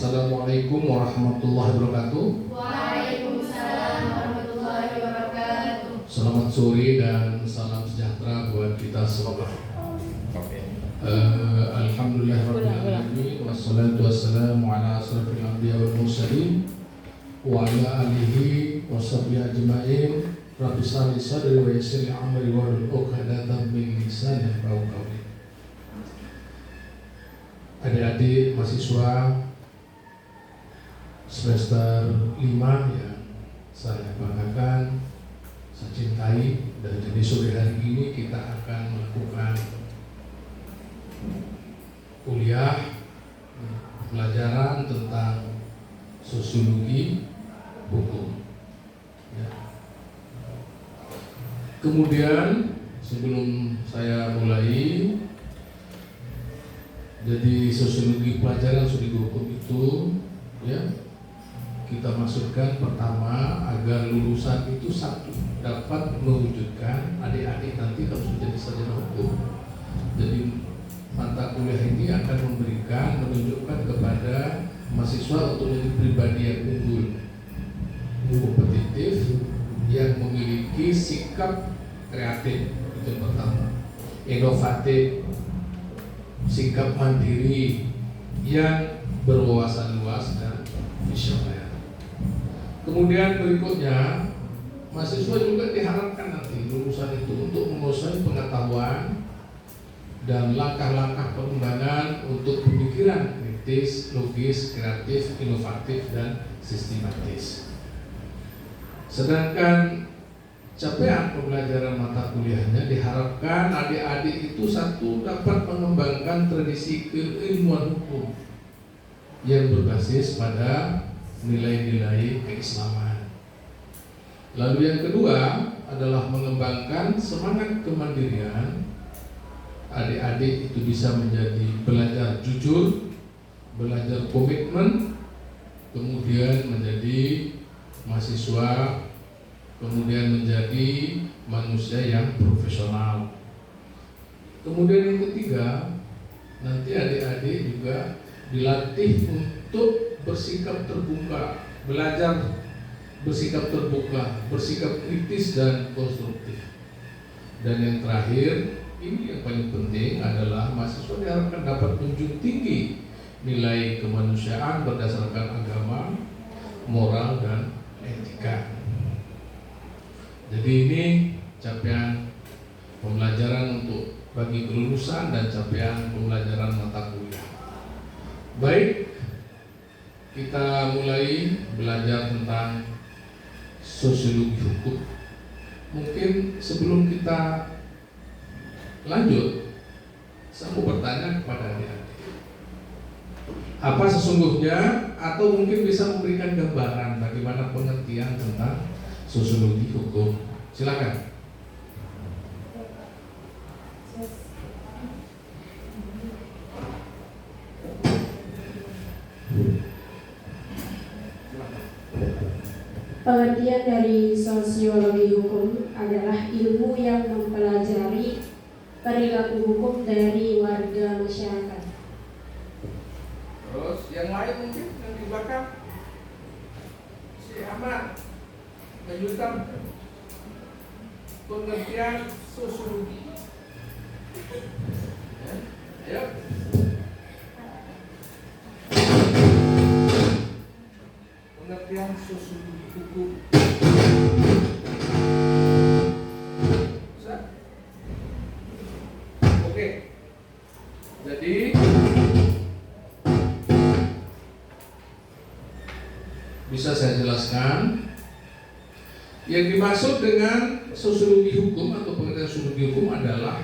Assalamualaikum warahmatullahi wabarakatuh. Waalaikumsalam warahmatullahi wabarakatuh. Selamat sore dan salam sejahtera buat kita semua. Alhamdulillahirrahmanirrahim. Wassalatu wassalamu ala asrafil anbiya wal mursalin wa ala alihi wa sahbihi ajma'in. Rabbi shrah li sadri wa yassir li amri wahlul 'uqdatam min lisani yafqahu qawli. Adik-adik mahasiswa semester 5 yang saya banggakan, saya cintai, dan jadi sore hari ini kita akan melakukan kuliah pelajaran tentang sosiologi hukum. Ya. Kemudian sebelum saya mulai, jadi sosiologi pelajaran sosiologi hukum itu, ya, kita maksudkan pertama agar lulusan itu satu dapat mewujudkan adik-adik nanti harus menjadi sarjana hukum. Jadi mata kuliah ini akan menunjukkan kepada mahasiswa untuk menjadi pribadi yang unggul, kompetitif, yang memiliki sikap kreatif, itu yang pertama, inovatif, sikap mandiri, yang berwawasan luas dan visioner. Kemudian berikutnya, mahasiswa juga diharapkan nanti lulusan itu untuk menguasai pengetahuan dan langkah-langkah pengembangan untuk pemikiran kritis, logis, kreatif, inovatif, dan sistematis. Sedangkan capaian pembelajaran mata kuliahnya diharapkan adik-adik itu satu dapat mengembangkan tradisi keilmuan hukum yang berbasis pada nilai-nilai keislaman. Lalu yang kedua adalah mengembangkan semangat kemandirian. Adik-adik itu bisa menjadi belajar jujur, belajar komitmen, kemudian menjadi mahasiswa, kemudian menjadi manusia yang profesional. Kemudian yang ketiga, nanti adik-adik juga dilatih untuk bersikap terbuka, belajar bersikap terbuka, bersikap kritis dan konstruktif. Dan yang terakhir, ini yang paling penting adalah mahasiswa diharapkan dapat menjunjung tinggi nilai kemanusiaan berdasarkan agama, moral, dan etika. Jadi ini capaian pembelajaran untuk bagi kelulusan dan capaian pembelajaran mata kuliah. Baik, kita mulai belajar tentang sosiologi hukum. Mungkin sebelum kita lanjut, saya mau bertanya kepada adik-adik, apa sesungguhnya, atau mungkin bisa memberikan gambaran bagaimana pengertian tentang sosiologi hukum. Silakan. Pengertian dari sosiologi hukum adalah ilmu yang mempelajari perilaku hukum dari warga masyarakat. Terus yang lain mungkin yang di belakang, si Ahmad, lanjutkan pengertian sosiologi. Ayo. Pengertian sosiologi hukum. Bisa? Oke. Jadi bisa saya jelaskan. Yang dimaksud dengan sosiologi hukum atau pengertian sosiologi hukum adalah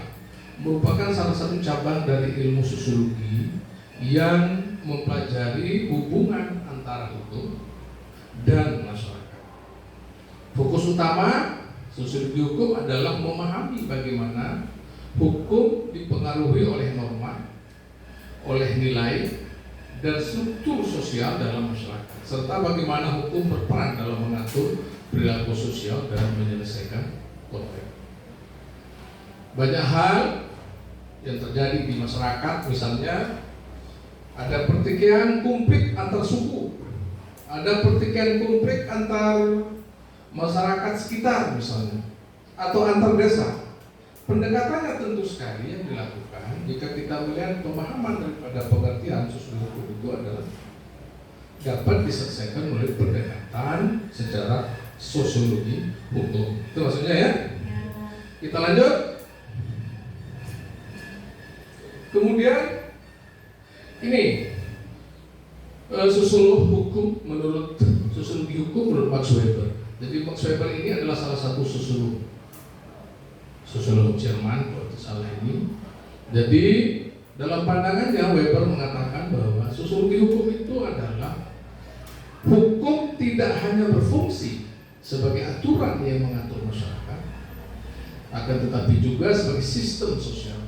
merupakan salah satu cabang dari ilmu sosiologi yang mempelajari hubungan antara hukum dan masyarakat. Fokus utama sosiologi hukum adalah memahami bagaimana hukum dipengaruhi oleh norma, oleh nilai, dan struktur sosial dalam masyarakat, serta bagaimana hukum berperan dalam mengatur perilaku sosial dan menyelesaikan konflik. Banyak hal yang terjadi di masyarakat, misalnya ada pertikaian konflik antar suku ada pertikaian konflik antar masyarakat sekitar misalnya, atau antar desa. Pendekatannya tentu sekali yang dilakukan jika kita melihat pemahaman daripada pengertian susul hukum itu adalah dapat diselesaikan melalui pendekatan secara sosiologi hukum. Itu maksudnya ya. Kita lanjut. Kemudian ini susul hukum menurut sosiologi hukum menurut Max Weber. Jadi Max Weber ini adalah salah satu sosiolog Jerman kalau tidak salah ini. Jadi dalam pandangannya Weber mengatakan bahwa sosiologi hukum itu adalah hukum tidak hanya berfungsi sebagai aturan yang mengatur masyarakat, akan tetapi juga sebagai sistem sosial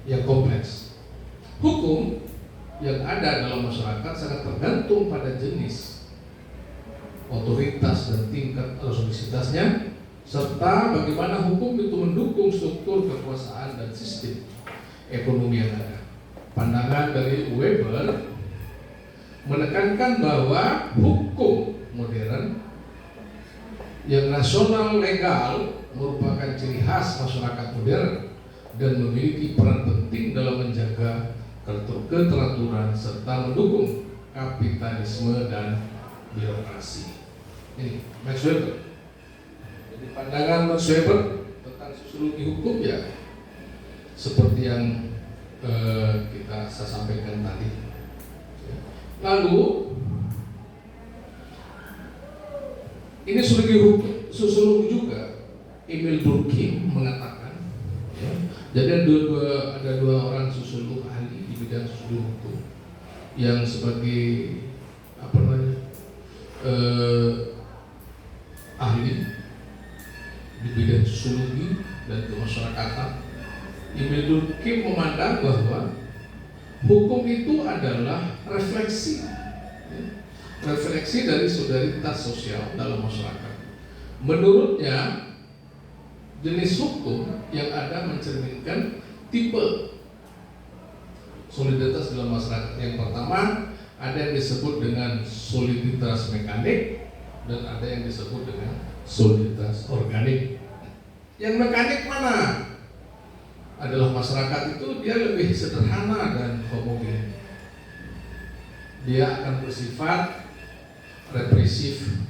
yang kompleks. Hukum yang ada dalam masyarakat sangat tergantung pada jenis, otoritas dan tingkat resolutivitasnya, serta bagaimana hukum itu mendukung struktur kekuasaan dan sistem ekonomi yang ada. Pandangan dari Weber menekankan bahwa hukum modern yang nasional legal merupakan ciri khas masyarakat modern dan memiliki peran penting dalam menjaga keteraturan serta mendukung kapitalisme dan birokrasi. Ini Max Weber. Jadi pandangan Max Weber tentang sosiologi hukum ya seperti yang saya sampaikan tadi. Lalu ini sosiologi juga Emil Durkheim mengatakan ya, jadi ada dua orang sosiolog ahli di bidang sosiologi hukum yang sebagai ahli di bidang sosiologi dan kemasyarakatan. Emil Durkheim memandang bahwa hukum itu adalah refleksi dari solidaritas sosial dalam masyarakat. Menurutnya, jenis hukum yang ada mencerminkan tipe solidaritas dalam masyarakat. Yang pertama, ada yang disebut dengan soliditas mekanik dan ada yang disebut dengan soliditas organik. Yang mekanik mana? Adalah masyarakat itu dia lebih sederhana dan homogen. Dia akan bersifat represif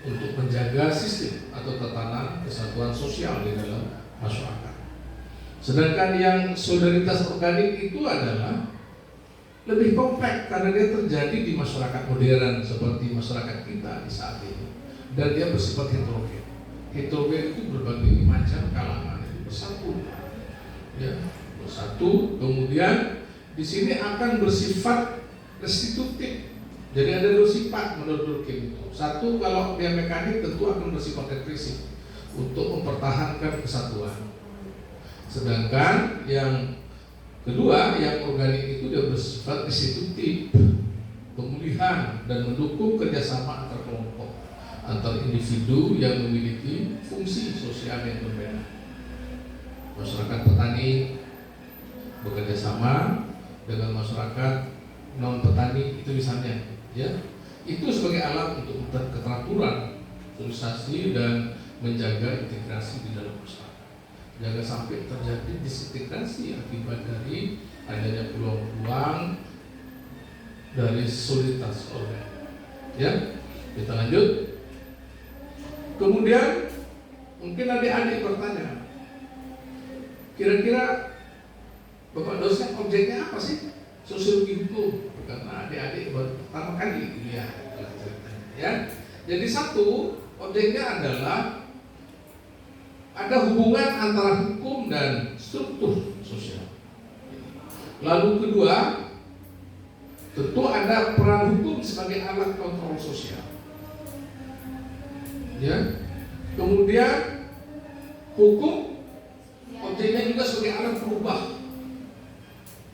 untuk menjaga sistem atau tatanan kesatuan sosial di dalam masyarakat. Sedangkan yang solidaritas organik itu adalah lebih kompleks karena dia terjadi di masyarakat modern seperti masyarakat kita di saat ini, dan dia bersifat heterogen. Heterogen itu berbagai macam kalangan bersatu, ya, bersatu. Kemudian di sini akan bersifat restitutif. Jadi ada dua sifat menurut Durkheim itu. Satu, kalau dia mekanik tentu akan bersifat represif untuk mempertahankan kesatuan. Sedangkan yang kedua, yang organik itu dia bersifat restitutif, pemulihan dan mendukung kerjasama antar kelompok, antar individu yang memiliki fungsi sosial yang berbeda. Masyarakat petani bekerja sama dengan masyarakat non petani itu misalnya, ya, itu sebagai alat untuk keteraturan, sosialisasi dan menjaga integrasi di dalam masyarakat. Jangan sampai terjadi disintegrasi akibat dari adanya peluang-peluang dari soliditas organik. Ya, kita lanjut. Kemudian mungkin adik-adik bertanya, kira-kira Bapak dosen objeknya apa sih? Sosiologi hukum, karena adik-adik baru pertama kali kuliah ceritanya, ya. Jadi satu, objeknya adalah ada hubungan antara hukum dan struktur sosial. Lalu kedua, tentu ada peran hukum sebagai alat kontrol sosial. Ya. Kemudian hukum objeknya juga sebagai alat berubah.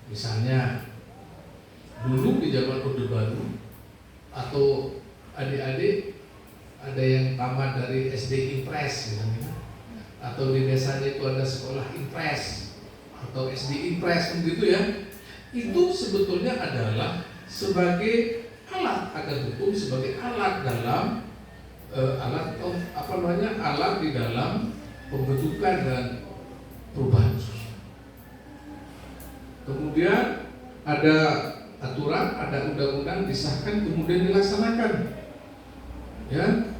Misalnya dulu di zaman Orde Baru atau adik-adik ada yang tamat dari SD Impres misalnya, atau di desanya itu ada sekolah Impres atau SD Impres begitu ya. Itu sebetulnya adalah sebagai agar hukum sebagai alat dalam alat di dalam pembentukan dan perubahan sosial. Kemudian ada aturan, ada undang-undang disahkan kemudian dilaksanakan. Ya,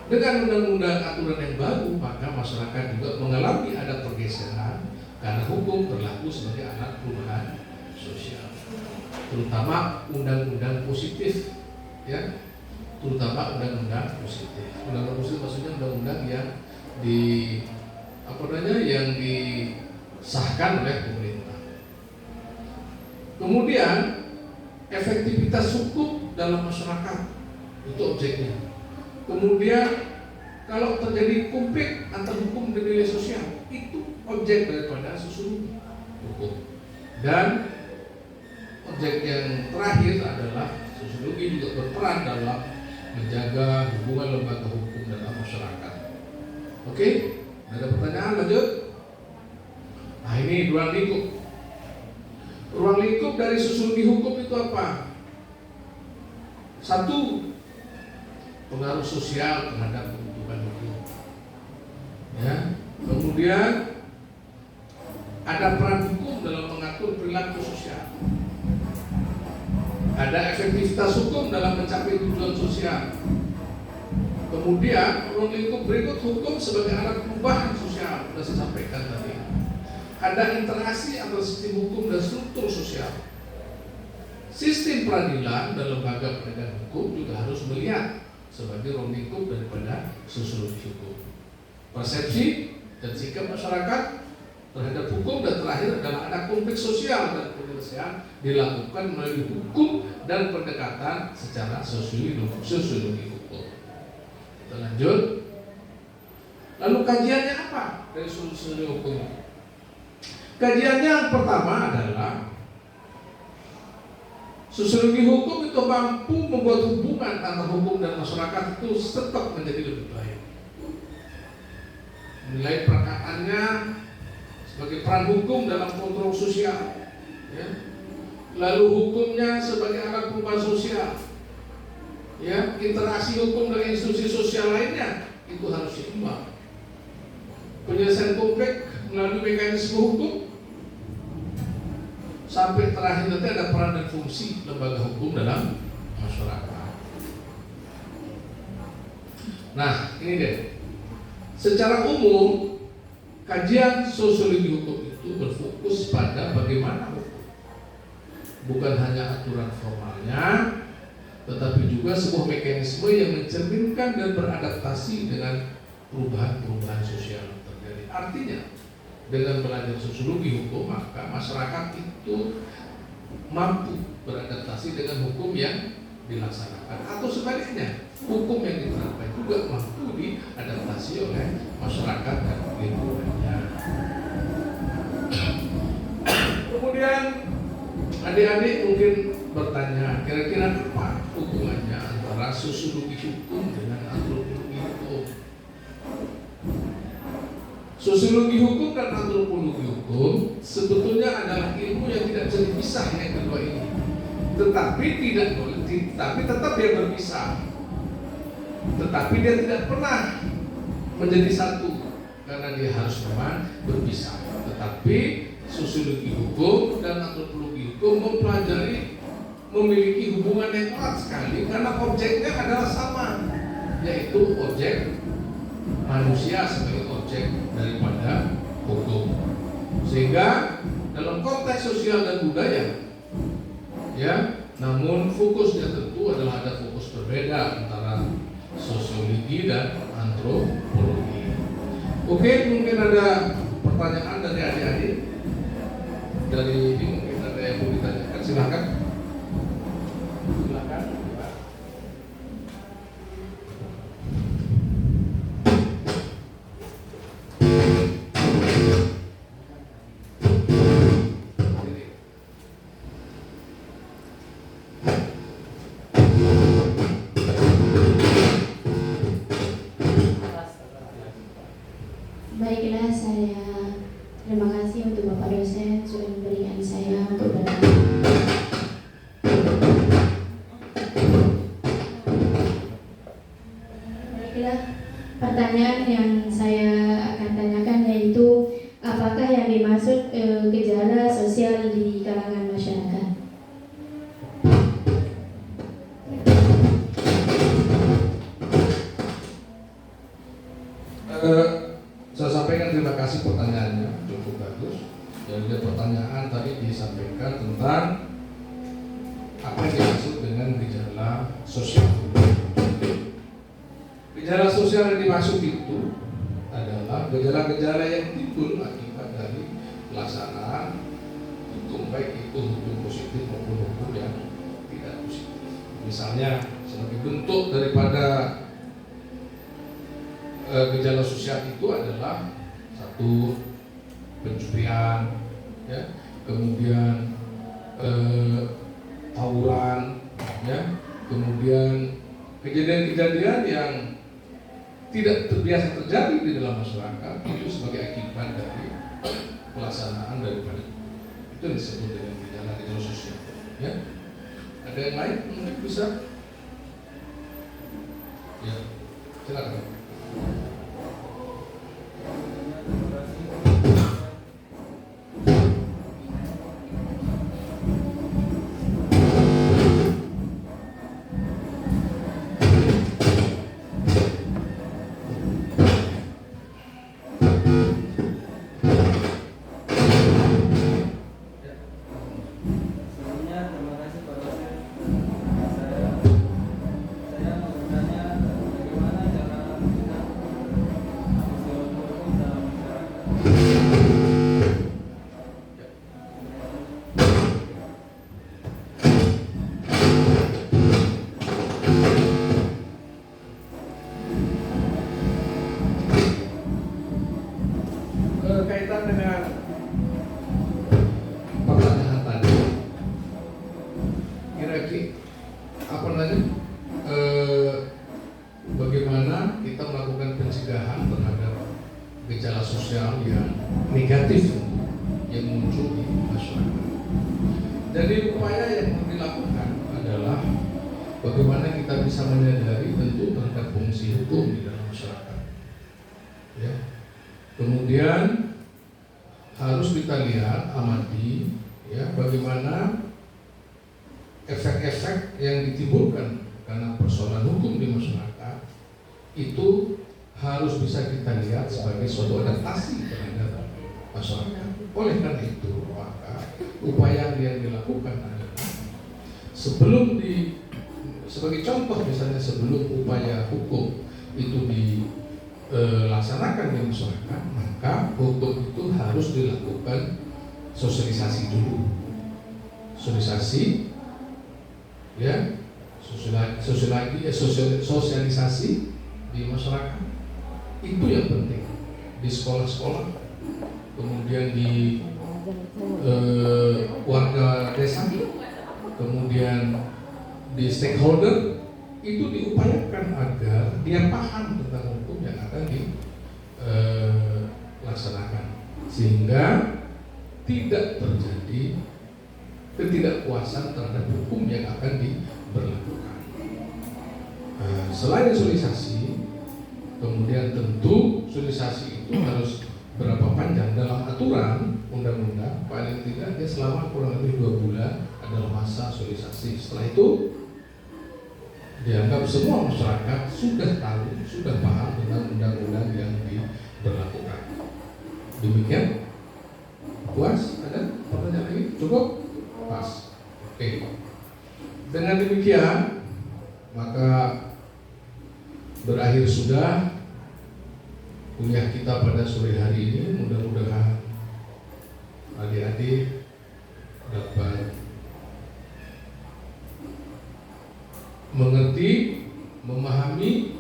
dengan undang-undang aturan yang baru maka masyarakat juga mengalami ada pergeseran karena hukum berlaku sebagai alat perubahan sosial, terutama undang-undang positif, ya, terutama undang-undang positif. Undang-undang positif maksudnya undang-undang yang yang disahkan oleh pemerintah. Kemudian efektivitas hukum dalam masyarakat itu objeknya. Kemudian kalau terjadi konflik antar hukum dan nilai sosial itu objek daripada sosiologi hukum. Dan objek yang terakhir adalah sosiologi juga berperan dalam menjaga hubungan lembaga hukum dalam masyarakat. Oke, ada pertanyaan lanjut? Nah, ini ruang lingkup. Ruang lingkup dari sosiologi hukum itu apa? Satu, pengaruh sosial terhadap kebutuhan hukum. Ya, kemudian ada peran hukum dalam mengatur perilaku sosial. Ada efektivitas hukum dalam mencapai tujuan sosial. Kemudian ruang lingkup berikut hukum sebagai alat perubahan sosial, sudah saya sampaikan tadi. Ada interaksi antara sistem hukum dan struktur sosial. Sistem peradilan dan lembaga penegakan hukum juga harus melihat sebagai ruang lingkup daripada sosiologi hukum. Persepsi dan sikap masyarakat terhadap hukum, dan terakhir adalah ada konflik sosial dan penyelesaian dilakukan melalui hukum dan pendekatan secara sosiologi hukum. Kita lanjut. Lalu kajiannya apa dari sosiologi hukum? Kajiannya yang pertama adalah sosiologi hukum itu mampu membuat hubungan antara hukum dan masyarakat itu tetap menjadi lebih baik. Menilai perakatannya sebagai peran hukum dalam kontrol sosial, ya. Lalu hukumnya sebagai alat perubahan sosial, ya. Interaksi hukum dengan institusi sosial lainnya itu harus seimbang. Penyelesaian konflik melalui mekanisme hukum, sampai terakhir nanti ada peran dan fungsi lembaga hukum dalam masyarakat. Nah, ini deh. Secara umum, kajian sosiologi hukum itu berfokus pada bagaimana hukum, bukan hanya aturan formalnya, tetapi juga sebuah mekanisme yang mencerminkan dan beradaptasi dengan perubahan-perubahan sosial yang terjadi. Artinya, dengan belajar sosiologi hukum, maka masyarakat itu mampu beradaptasi dengan hukum yang dilaksanakan, atau sebaliknya, hukum yang diterapkan juga mampu diadaptasi oleh masyarakat dan lingkungannya. Kemudian adik-adik mungkin bertanya, kira-kira apa hubungannya antara sosiologi hukum dengan antropologi hukum? Sosiologi hukum dan antropologi hukum sebetulnya adalah ilmu yang tidak bisa dipisah yang kedua ini. Tetapi tetap dia berpisah. Tetapi dia tidak pernah menjadi satu karena dia harus memang berpisah. Tetapi sosiologi hukum dan antropologi hukum memiliki hubungan yang erat sekali karena objeknya adalah sama, yaitu objek manusia sebagai objek daripada hukum. Sehingga dalam konteks sosial dan budaya, ya, namun fokusnya tentu adalah ada fokus berbeda antara sosiologi dan antropologi. Oke, mungkin ada pertanyaan dari adik-adik. Dari ini mungkin ada yang mau ditanyakan, silakan. Silakan. Baiklah, saya terima kasih untuk Bapak dosen sudah memberikan saya untuk bertanya. pertanyaan yang saya akan tanyakan yaitu apakah yang dimaksud gejala sosial di kalangan masyarakat? Saya sampaikan terima kasih pertanyaannya, cukup bagus. Jadi pertanyaan tadi disampaikan tentang apa yang dimaksud dengan gejala sosial. Gejala sosial yang dimaksud itu adalah gejala-gejala yang timbul akibat dari pelaksanaan hukum, baik itu hukum positif maupun hukum yang tidak positif. Misalnya sebagai bentuk daripada gejala sosial itu adalah satu, pencurian, ya, kemudian tawuran, ya, kemudian kejadian-kejadian yang tidak terbiasa terjadi di dalam masyarakat itu sebagai akibat dari pelaksanaan daripada itu disebut dengan gejala sosial. Ya, ada yang lain mungkin bisa? Ya, silakan. Berkaitan dengan pertanyaan tadi, kira-kira apa namanya? Bagaimana kita melakukan pencegahan terhadap gejala sosial yang negatif yang muncul di masyarakat. Jadi upaya yang dilakukan adalah bagaimana kita bisa menyadari tentu terhadap fungsi hukum di dalam masyarakat. Ya. Kemudian harus kita lihat, amati, ya, bagaimana efek-efek yang ditimbulkan karena persoalan hukum di masyarakat itu harus bisa kita lihat sebagai suatu adaptasi terhadap masyarakat. Oleh karena itu, maka upaya yang dilakukan adalah sebagai contoh misalnya sebelum upaya hukum itu dilaksanakan di masyarakat, maka hukum itu harus dilakukan sosialisasi dulu, ya, sosialisasi di masyarakat itu yang penting di sekolah-sekolah, kemudian di warga desa, kemudian di stakeholder itu diupayakan agar dia paham tentang hukum yang akan dilaksanakan sehingga tidak terjadi ketidakpuasan terhadap hukum yang akan diberlakukan. Selain sosialisasi, kemudian tentu sosialisasi itu harus berapa panjang dalam aturan undang-undang, paling tidak dia selama kurang lebih 2 bulan adalah masa sosialisasi. Setelah itu dianggap semua masyarakat sudah tahu, sudah paham tentang undang-undang yang diberlakukan. Demikian. Puas? Ada pertanyaan lagi? Cukup? Pas. Oke. Dengan demikian, maka berakhir sudah kuliah kita pada sore hari ini. Mudah-mudahan adik-adik dapat mengerti, memahami,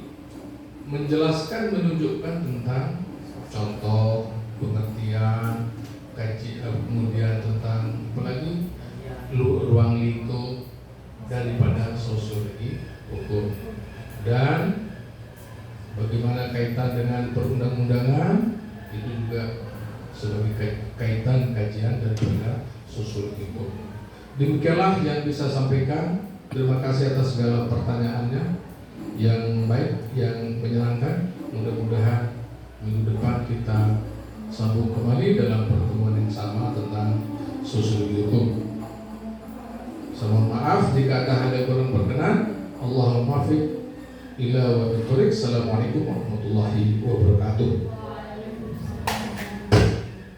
menjelaskan, menunjukkan tentang contoh, pengertian, kemudian tentang apalagi ruang lingkup daripada sosiologi hukum dan bagaimana kaitan dengan perundang-undangan itu juga sebagai kaitan kajian daripada sosiologi hukum. Demikianlah yang bisa sampaikan. Terima kasih atas segala pertanyaannya yang baik, yang menyenangkan. Mudah-mudahan minggu depan kita sambung kembali dalam pertemuan yang sama tentang sosiologi hukum. Saya mohon maaf jika ada hal yang kurang berkenan. Allahumma fiq ila wa biqorik. Assalamualaikum warahmatullahi wabarakatuh.